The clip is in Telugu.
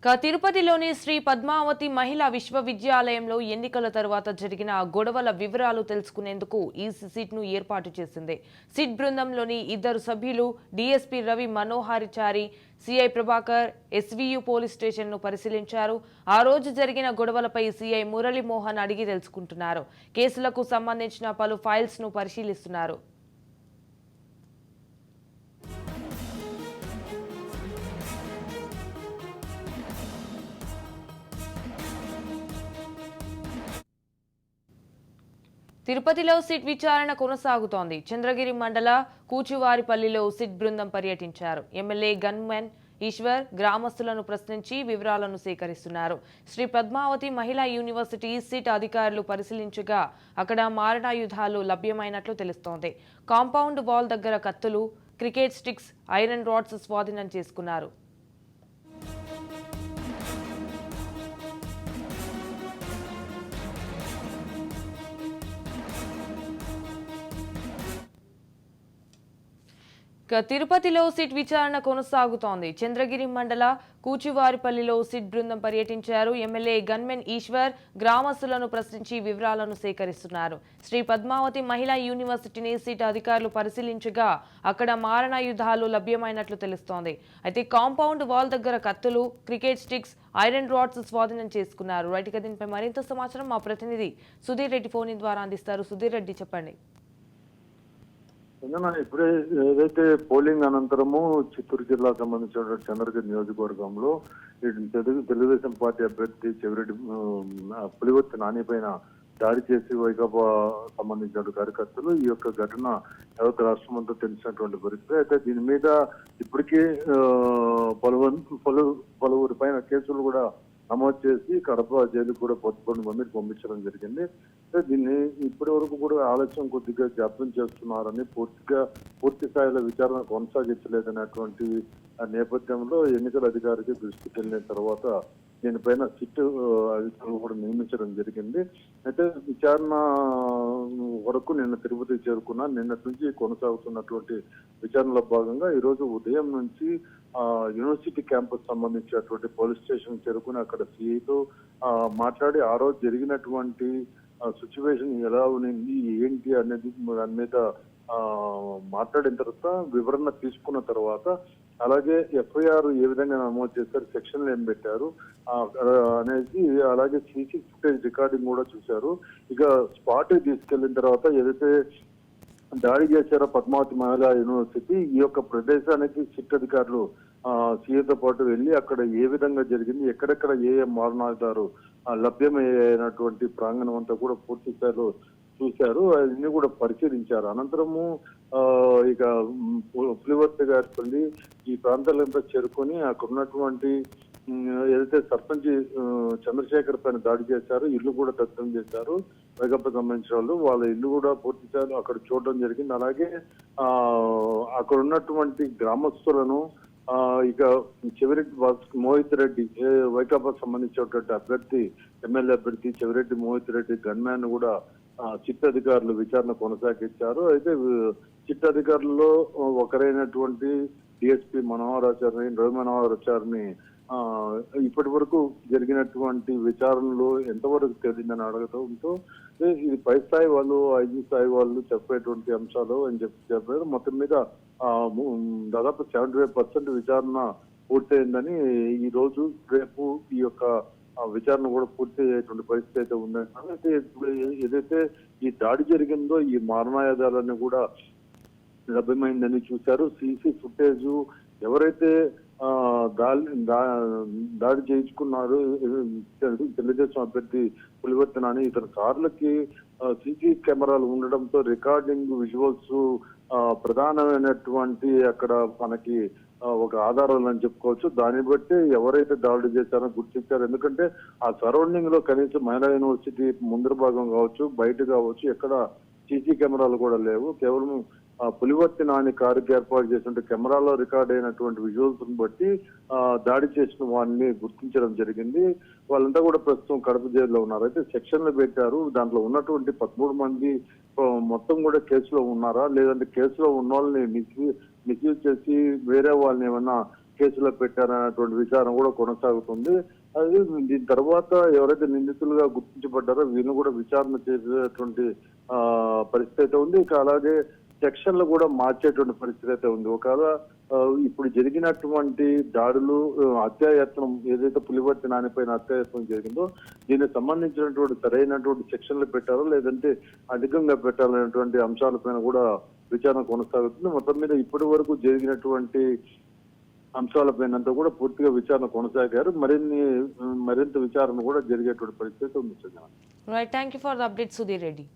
తిరుపతిలోని శ్రీ పద్మావతి మహిళా విశ్వవిద్యాలయంలో ఎన్నికల తర్వాత జరిగిన గొడవల వివరాలు తెలుసుకునేందుకు ఈ సిట్ను ఏర్పాటు చేసింది. సిట్ బృందంలోని ఇద్దరు సభ్యులు DSP Ravi Manoharichari, CI Prabhakar SVU police స్టేషన్ను పరిశీలించారు. ఆ రోజు జరిగిన గొడవలపై సిఐ మురళీమోహన్ అడిగి తెలుసుకుంటున్నారు. కేసులకు సంబంధించిన పలు ఫైల్స్ ను పరిశీలిస్తున్నారు. తిరుపతిలో సిట్ విచారణ కొనసాగుతోంది. చంద్రగిరి మండల కూచువారిపల్లిలో సిట్ బృందం పర్యటించారు. ఎమ్మెల్యే గన్మెన్ ఈశ్వర్ గ్రామస్తులను ప్రశ్నించి వివరాలను సేకరిస్తున్నారు. శ్రీ పద్మావతి మహిళా యూనివర్సిటీ సిట్ అధికారులు పరిశీలించగా అక్కడ మారణాయుధాలు లభ్యమైనట్లు తెలుస్తోంది. కాంపౌండ్ వాల్ దగ్గర కత్తులు, క్రికెట్ స్టిక్స్, ఐరన్ రాడ్స్ స్వాధీనం చేసుకున్నారు. తిరుపతిలో సిట్ విచారణ కొనసాగుతోంది. చంద్రగిరి మండల కూచువారిపల్లిలో సిట్ బృందం పర్యటించారు. ఎమ్మెల్యే గన్మెన్ ఈశ్వర్ గ్రామస్తులను ప్రశ్నించి వివరాలను సేకరిస్తున్నారు. శ్రీ పద్మావతి మహిళా యూనివర్సిటీని సిట్ అధికారులు పరిశీలించగా అక్కడ మారణాయుధాలు లభ్యమైనట్లు తెలుస్తోంది. అయితే కాంపౌండ్ వాల్ దగ్గర కత్తులు, క్రికెట్ స్టిక్స్, ఐరన్ రాడ్స్ స్వాధీనం చేసుకున్నారు. రైట్ గా దీనిపై మరింత సమాచారం మా ప్రతినిధి సుధీర్ రెడ్డి ఫోన్ ద్వారా అందిస్తారు. సుధీర్ రెడ్డి, చెప్పండి. ఇప్పుడే ఏదైతే పోలింగ్ అనంతరము చిత్తూరు జిల్లాకు సంబంధించిన చంద్రగిరి నియోజకవర్గంలో తెలుగుదేశం పార్టీ అభ్యర్థి చెవిరెడ్డి పులివర్తి నాని పైన దాడి చేసి వైకాపా సంబంధించిన కార్యకర్తలు ఈ యొక్క ఘటన యావత్ రాష్ట్రం అంతా తెలిసినటువంటి పరిస్థితి. అయితే దీని మీద ఇప్పటికే పలువురి పైన కేసులు కూడా నమోదు చేసి కడప జైలు కూడా 11 మందిని పంపించడం జరిగింది. దీన్ని ఇప్పటి వరకు కూడా ఆలస్యం కొద్దిగా జాప్యం చేస్తున్నారని పూర్తి స్థాయిలో విచారణ కొనసాగించలేదనేటువంటి నేపథ్యంలో ఎన్నికల అధికారికి దృష్టికి వెళ్ళిన తర్వాత దీనిపైన సిట్ అధికారులు కూడా నియమించడం జరిగింది. అయితే విచారణ వరకు నిన్న తిరుపతి చేరుకున్నా. నిన్నటి నుంచి కొనసాగుతున్నటువంటి విచారణలో భాగంగా ఈ రోజు ఉదయం నుంచి యూనివర్సిటీ క్యాంపస్ సంబంధించినటువంటి పోలీస్ స్టేషన్ చేరుకుని అక్కడ సిఐతో మాట్లాడి ఆ రోజు జరిగినటువంటి సిచ్యువేషన్ ఎలా ఉంది ఏంటి అనేది దాని మీద మాట్లాడిన తర్వాత వివరణ తీసుకున్న తర్వాత అలాగే ఎఫ్ఐఆర్ ఏ విధంగా నమోదు చేశారు, సెక్షన్లు ఏం పెట్టారు అనేది, అలాగే సీసీ ఫుటేజ్ రికార్డింగ్ కూడా చూశారు. ఇక స్పాట్ తీసుకెళ్లిన తర్వాత ఏదైతే దాడి చేశారో పద్మావతి మహిళా యూనివర్సిటీ ఈ యొక్క ప్రదేశానికి సిట్ అధికారులు సీఏతో పాటు వెళ్ళి అక్కడ ఏ విధంగా జరిగింది, ఎక్కడెక్కడ ఏ మారణాయుధాలు లభ్యమైనటువంటి ప్రాంగణం అంతా కూడా పూర్తి స్థాయిలో చూశారు. అవన్నీ కూడా పరిశీలించారు. అనంతరము ఇక పులివర్తి గారిపల్లి ఈ ప్రాంతాలంతా చేరుకొని అక్కడ ఉన్నటువంటి ఏదైతే సర్పంచ్ చంద్రశేఖర్ పైన దాడి చేశారో ఇల్లు కూడా దగ్ధం చేశారు. వైకాపా సంబంధించిన వాళ్ళ ఇల్లు కూడా పూర్తి స్థాయిలో అక్కడ చూడడం జరిగింది. అలాగే అక్కడ ఉన్నటువంటి గ్రామస్తులను ఇక చెవిరెడ్డి మోహిత్ రెడ్డి వైకాపా సంబంధించినటువంటి అభ్యర్థి ఎమ్మెల్యే అభ్యర్థి చెవిరెడ్డి మోహిత్ రెడ్డి గన్మ్యాన్ కూడా చిట్ అధికారులు విచారణ కొనసాగించారు. అయితే చిట్ అధికారుల్లో ఒకరైనటువంటి డిఎస్పీ రవి మనోహరాచారిని ఇప్పటి వరకు జరిగినటువంటి విచారణలో ఎంతవరకు తేలిందని అడగడంతో ఇది పై స్థాయి వాళ్ళు 5 స్థాయి వాళ్ళు చెప్పేటువంటి అంశాలు అని చెప్పారు. మొత్తం మీద దాదాపు 75% విచారణ పూర్తయిందని, ఈ రోజు రేపు ఈ యొక్క విచారణ కూడా పూర్తి అయ్యేటువంటి పరిస్థితి అయితే ఉందని. అయితే ఏదైతే ఈ దాడి జరిగిందో ఈ మారణాయుధాలన్నీ కూడా లభ్యమైందని చూశారు. సీసీ ఫుటేజ్ ఎవరైతే దాడి చేయించుకున్నారు తెలుగుదేశం అభ్యర్థి పులివర్తి నాని ఇతర కార్లకి సీసీ కెమెరాలు ఉండడంతో రికార్డింగ్ విజువల్స్ ప్రధానమైనటువంటి అక్కడ మనకి ఒక ఆధారాలు అని చెప్పుకోవచ్చు. దాన్ని బట్టి ఎవరైతే దాడి చేశారో గుర్తించారు. ఎందుకంటే ఆ సరౌండింగ్ లో కనీసం మహిళా యూనివర్సిటీ ముందర భాగం కావచ్చు, బయట కావచ్చు, ఎక్కడ సీసీ కెమెరాలు కూడా లేవు. కేవలం పులివర్తి నాని కారుకి ఏర్పాటు చేసిన కెమెరాలో రికార్డ్ అయినటువంటి విజువల్స్ బట్టి దాడి చేసిన వారిని గుర్తించడం జరిగింది. వాళ్ళంతా కూడా ప్రస్తుతం కడప జైల్లో ఉన్నారు. అయితే సెక్షన్లు పెట్టారు. దాంట్లో ఉన్నటువంటి 13 మంది మొత్తం కూడా కేసులో ఉన్నారా, లేదంటే కేసులో ఉన్న వాళ్ళని మిస్యూజ్ చేసి వేరే వాళ్ళని ఏమన్నా కేసులో పెట్టారన్నటువంటి విచారణ కూడా కొనసాగుతుంది. అది దీని తర్వాత ఎవరైతే నిందితులుగా గుర్తించబడ్డారో వీళ్ళని కూడా విచారణ చేసేటువంటి పరిస్థితి అయితే ఉంది. ఇక అలాగే సెక్షన్లు కూడా మార్చేటువంటి పరిస్థితి అయితే ఉంది. ఒకవేళ ఇప్పుడు జరిగినటువంటి దాడులు హత్యాయత్నం ఏదైతే పులివర్తి నానిపైన హత్యాయత్నం జరిగిందో దీనికి సంబంధించినటువంటి సరైనటువంటి సెక్షన్లు పెట్టారో లేదంటే అధికంగా పెట్టాలనేటువంటి అంశాలపైన కూడా విచారణ కొనసాగుతుంది. మొత్తం మీద ఇప్పటి వరకు జరిగినటువంటి అంశాలపైనంతా కూడా పూర్తిగా విచారణ కొనసాగారు. మరింత విచారణ కూడా జరిగేటువంటి పరిస్థితి ఉంది. Right, thank you for the update Sudheer Reddy.